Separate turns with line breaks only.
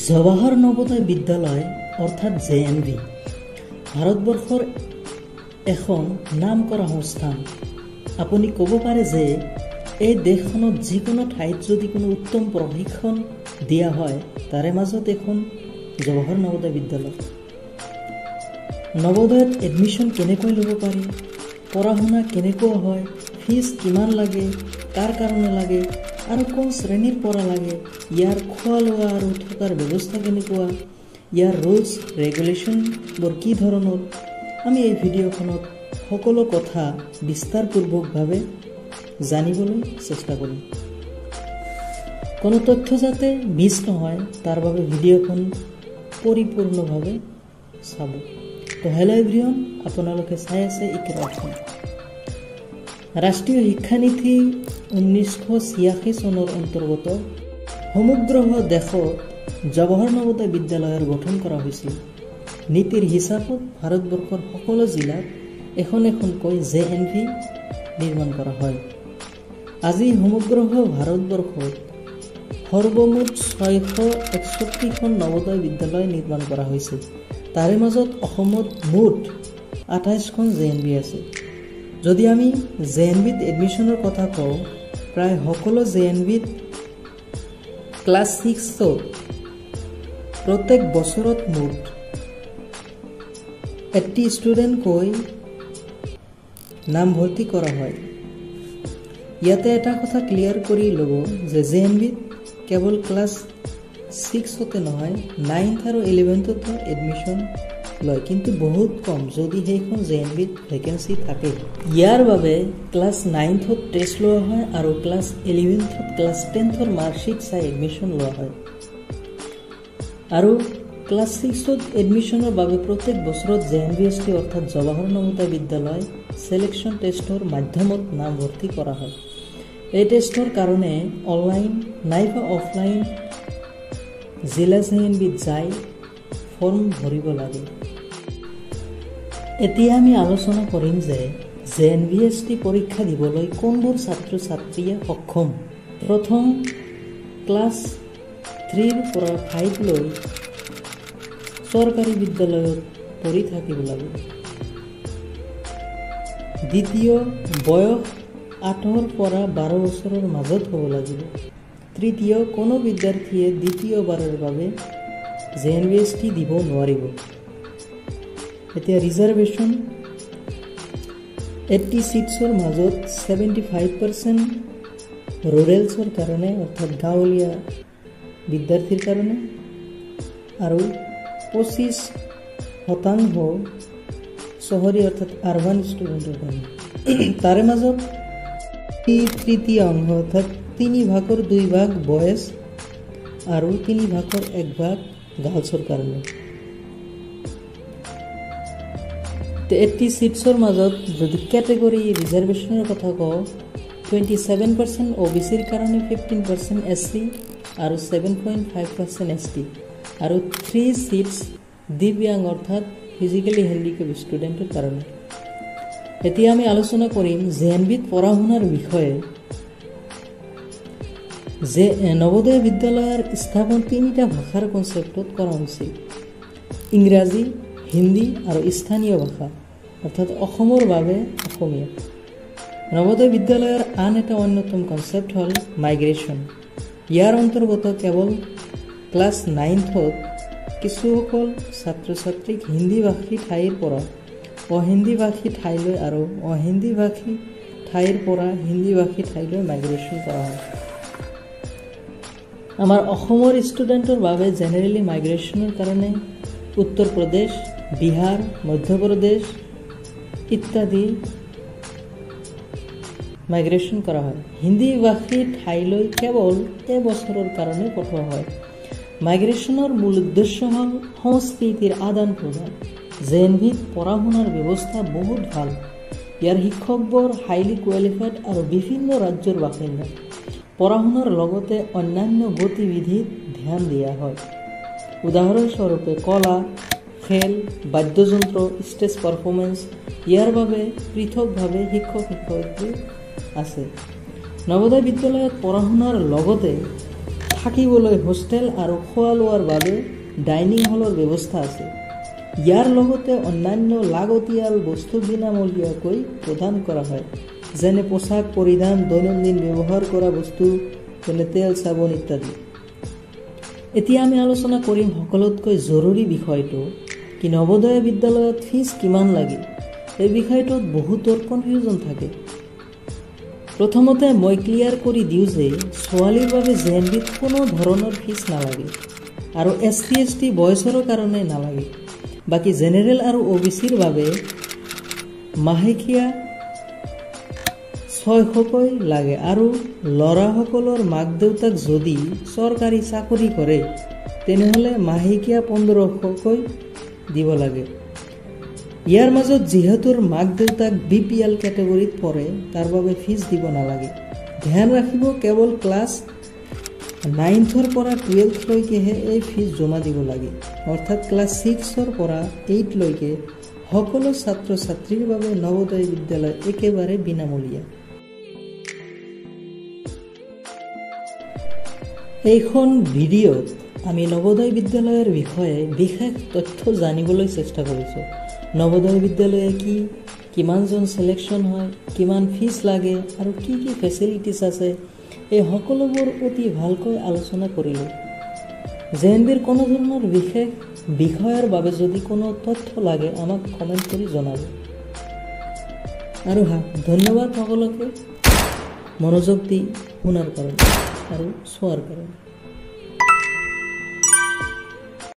জৱাহৰ নৱোদয় বিদ্যালয় অৰ্থাৎ JNV ভাৰতবৰ্ষৰ এখন নামকৰা সংস্থান। আপুনি ক'ব পাৰে যে এই দেশখনত যিকোনো ঠাইত যদি কোনো উত্তম প্ৰশিক্ষণ দিয়া হয় তাৰে মাজত এখন জৱাহৰ নৱোদয় বিদ্যালয়। নৱোদয়ত এডমিশ্যন কেনেকৈ ল'ব পাৰি, পঢ়া শুনা কেনেকুৱা হয়, ফিজ কিমান লাগে, কাৰ কাৰণে লাগে আৰু কোন শ্ৰেণীৰ পৰা লাগে, ইয়াৰ খোৱা লোৱা আৰু থকাৰ ব্যৱস্থা কেনেকুৱা, ইয়াৰ ৰুলছ ৰেগুলেশ্যনবোৰ কি ধৰণৰ, আমি এই ভিডিঅ'খনত সকলো কথা বিস্তাৰপূৰ্বকভাৱে জানিবলৈ চেষ্টা কৰিম। কোনো তথ্য যাতে মিছ নহয় তাৰ বাবে ভিডিঅ'খন পৰিপূৰ্ণভাৱে চাব। তো হেল্ল' এভৰিৱান, আপোনালোকে চাই আছে ইকৰাখন। ৰাষ্ট্ৰীয় শিক্ষানীতি 1986 চনৰ অন্তৰ্গত সমগ্ৰ দেশত জৱাহৰ নৱোদয় বিদ্যালয়ৰ গঠন কৰা হৈছিল। নীতিৰ হিচাপত ভাৰতবৰ্ষৰ সকলো জিলাত এখন এখনকৈ JNV নিৰ্মাণ কৰা হয়। আজি সমগ্ৰ ভাৰতবৰ্ষত সৰ্বমুঠ 661খন নৱোদয় বিদ্যালয় নিৰ্মাণ কৰা হৈছে। তাৰে মাজত অসমত মুঠ 28খন JNV আছে। যদি আমি JNVত এডমিশ্যনৰ কথা কওঁ, প্ৰায় সকলো JNVত ক্লাছ 6ত প্ৰত্যেক বছৰত মুঠ 80 ষ্টুডেণ্টকৈ নামভৰ্তি কৰা হয়। ইয়াতে এটা কথা ক্লিয়াৰ কৰি ল'ব যে JNVত কেৱল ক্লাছ 6তে নহয় 9th আৰু 11thতো এডমিশ্যন লয়, কিন্তু বহুত কম যদি সেইখন JNVত ভেকেঞ্চি থাকে। ইয়াৰ বাবে ক্লাছ 9thত টেষ্ট লোৱা হয় আৰু ক্লাছ 11thত ক্লাছ 10thৰ মাৰ্কশ্বিট চাই এডমিশ্যন লোৱা হয়। আৰু ক্লাছ 6ত এডমিশ্যনৰ বাবে প্ৰত্যেক বছৰত JNVST অৰ্থাৎ জৱাহৰ নৱোদয় বিদ্যালয় ছিলেকশ্যন টেষ্টৰ মাধ্যমত নামভৰ্তি কৰা হয়। এই টেষ্টৰ কাৰণে অনলাইন নাইবা অফলাইন জিলা JNVত যাই ফৰ্ম ভৰিব লাগে। এতিয়া আমি আলোচনা কৰিম যে JNVST পৰীক্ষা দিবলৈ কোনবোৰ ছাত্ৰ ছাত্ৰীয়ে সক্ষম। প্ৰথম ক্লাছ 3ৰ পৰা 5 লৈ চৰকাৰী বিদ্যালয়ত পঢ়ি থাকিব লাগে। দ্বিতীয়, বয়স 8ৰ পৰা 12 বছৰৰ মাজত হ'ব লাগিব। তৃতীয়, কোনো বিদ্যাৰ্থীয়ে দ্বিতীয়বাৰৰ বাবে JNVST দিব নোৱাৰিব। এতিয়া ৰিজাৰ্ভেশ্যন 80 ছিটছৰ মাজত 75% ৰুৰেলছৰ কাৰণে অৰ্থাৎ গাঁৱলীয়া বিদ্যাৰ্থীৰ কাৰণে আৰু 25% চহৰী অৰ্থাৎ আৰবান ষ্টুডেণ্টৰ কাৰণে। তাৰে মাজত তৃতীয় অংশ অৰ্থাৎ 3/2 বয়েজ আৰু 3/1 গাৰ্লছৰ কাৰণে। 80 ছিটছৰ মাজত যদি কেটেগৰী ৰিজাৰ্ভেশ্যনৰ কথা কওঁ, 27% OBCৰ কাৰণে, 15% SC আৰু 7.5% ST আৰু 3 ছিটছ দিব্যাংগ অৰ্থাৎ ফিজিকেলি হেণ্ডিকেপ ষ্টুডেণ্টৰ কাৰণে। এতিয়া আমি আলোচনা কৰিম JNVত পঢ়া শুনাৰ বিষয়ে। যে নৱোদয় বিদ্যালয়ৰ স্থাপন 3টা ভাষাৰ কনচেপ্টত কৰা হৈছিল: ইংৰাজী, হিন্দী আৰু স্থানীয় ভাষা অৰ্থাৎ অসমৰ বাবে অসমীয়া। নৱোদয় বিদ্যালয়ৰ আন এটা অন্যতম কনচেপ্ট হ'ল মাইগ্ৰেশ্যন। ইয়াৰ অন্তৰ্গত কেৱল ক্লাছ 9thত কিছুসকল ছাত্ৰ ছাত্ৰীক হিন্দীভাষী ঠাইৰ পৰা অহিন্দীভাষী ঠাইলৈ আৰু অহিন্দীভাষী ঠাইৰ পৰা হিন্দীভাষী ঠাইলৈ মাইগ্ৰেশ্যন কৰা হয়। আমাৰ অসমৰ ষ্টুডেণ্টৰ বাবে জেনেৰেলি মাইগ্ৰেশ্যনৰ কাৰণে উত্তৰ প্ৰদেশ, বিহাৰ, মধ্যপ্ৰদেশ ইত্যাদি মাইগ্ৰেশ্যন কৰা হয়। হিন্দীভাষী ঠাইলৈ কেৱল এবছৰৰ কাৰণে পঠোৱা হয়। মাইগ্ৰেশ্যনৰ মূল উদ্দেশ্য হ'ল সংস্কৃতিৰ আদান প্ৰদান। JNVত পঢ়া শুনাৰ ব্যৱস্থা বহুত ভাল। ইয়াৰ শিক্ষকবোৰ হাইলি কোৱালিফাইড আৰু বিভিন্ন ৰাজ্যৰ বাসিন্দা। পঢ়া শুনাৰ লগতে অন্যান্য গতিবিধিত ধ্যান দিয়া হয়। উদাহৰণস্বৰূপে কলা, খেল, বাদ্যযন্ত্ৰ, ষ্টেজ পাৰফৰ্মেঞ্চ, ইয়াৰ বাবে পৃথকভাৱে শিক্ষক শিক্ষয়িত্ৰী আছে। নৱোদয় বিদ্যালয়ত পঢ়া শুনাৰ লগতে থাকিবলৈ হোষ্টেল আৰু খোৱা লোৱাৰ বাবে ডাইনিং হলৰ ব্যৱস্থা আছে। ইয়াৰ লগতে অন্যান্য লাগতিয়াল বস্তু বিনামূলীয়াকৈ প্ৰদান কৰা হয়, যেনে পোছাক পৰিধান, দৈনন্দিন ব্যৱহাৰ কৰা বস্তু যেনে তেল, চাবোন ইত্যাদি। এতিয়া আমি আলোচনা কৰিম সকলোতকৈ জৰুৰী বিষয়টো, কি নৱোদয় বিদ্যালয়ত ফিজ কিমান লাগে। এই বিষয়টোত বহুতৰ কনফিউজন থাকে। প্ৰথমতে মই ক্লিয়াৰ কৰি দিওঁ যে ছোৱালীৰ বাবে জেএনভিত কোনো ধৰণৰ ফিজ নালাগে আৰু SC/ST বয়সৰ কাৰণে নালাগে। বাকী জেনেৰেল আৰু OBCৰ বাবে মাহেকীয়া 600কৈ লাগে আৰু ল'ৰাসকলৰ মাক দেউতাক যদি চৰকাৰী চাকৰি কৰে তেনেহ'লে মাহেকীয়া 1500কৈ দিব লাগে। ইয়াৰ মাজত যিহেতুৰ মাক দেউতাক BPL কেটেগৰীত পৰে তাৰ বাবে ফিজ দিব নালাগে। ধ্যান ৰাখিব, কেৱল ক্লাছ 9ৰ পৰা 12 লৈকেহে এই ফিজ জমা দিব লাগে। অৰ্থাৎ ক্লাছ 6ৰ পৰা 8 লৈকে সকলো ছাত্ৰ ছাত্ৰীৰ বাবে নৱোদয় বিদ্যালয় একেবাৰে বিনামূলীয়া। এইখন ভিডিঅ'ত আমি নৱোদয় বিদ্যালয়ৰ বিষয়ে বিশেষ তথ্য জানিবলৈ চেষ্টা কৰিছোঁ। নৱোদয় বিদ্যালয়ে কি, কিমানজন চিলেকশ্যন হয়, কিমান ফিজ লাগে আৰু কি কি ফেচিলিটিছ আছে, এই সকলোবোৰ অতি ভালকৈ আলোচনা কৰিলোঁ। জেএনভিৰ কোনো ধৰণৰ বিশেষ বিষয়ৰ বাবে যদি কোনো তথ্য লাগে আমাক কমেণ্ট কৰি জনাব। আৰু ধন্যবাদ সকলোকে মনোযোগ দি শুনাৰ কাৰণে আৰু চোৱাৰ কাৰণে।